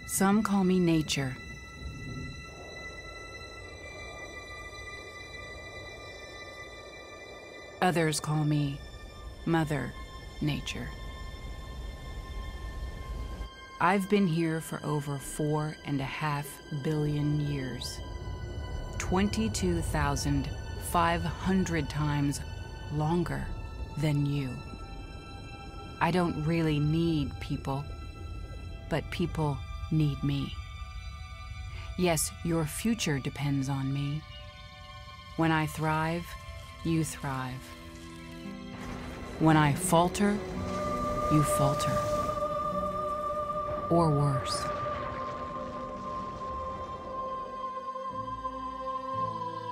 Some call me nature. Others call me Mother Nature. I've been here for over 4.5 billion years. 22,500 times longer than you. I don't really need people, but people need me. Yes, your future depends on me. When I thrive, you thrive. When I falter, you falter. Or worse.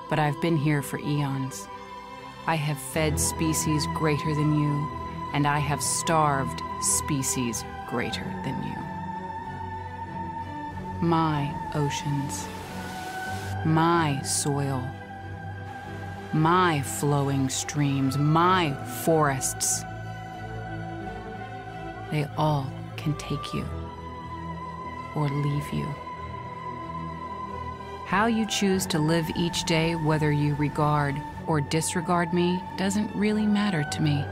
But I've been here for eons. I have fed species greater than you, and I have starved species greater than you. My oceans, my soil, my flowing streams, my forests, they all can take you or leave you. How you choose to live each day, whether you regard or disregard me, doesn't really matter to me.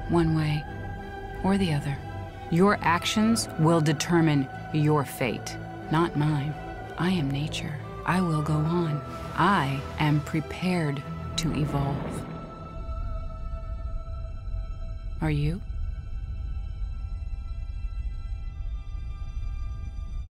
One way or the other. Your actions will determine your fate, not mine. I am nature. I will go on. I am prepared to evolve. Are you?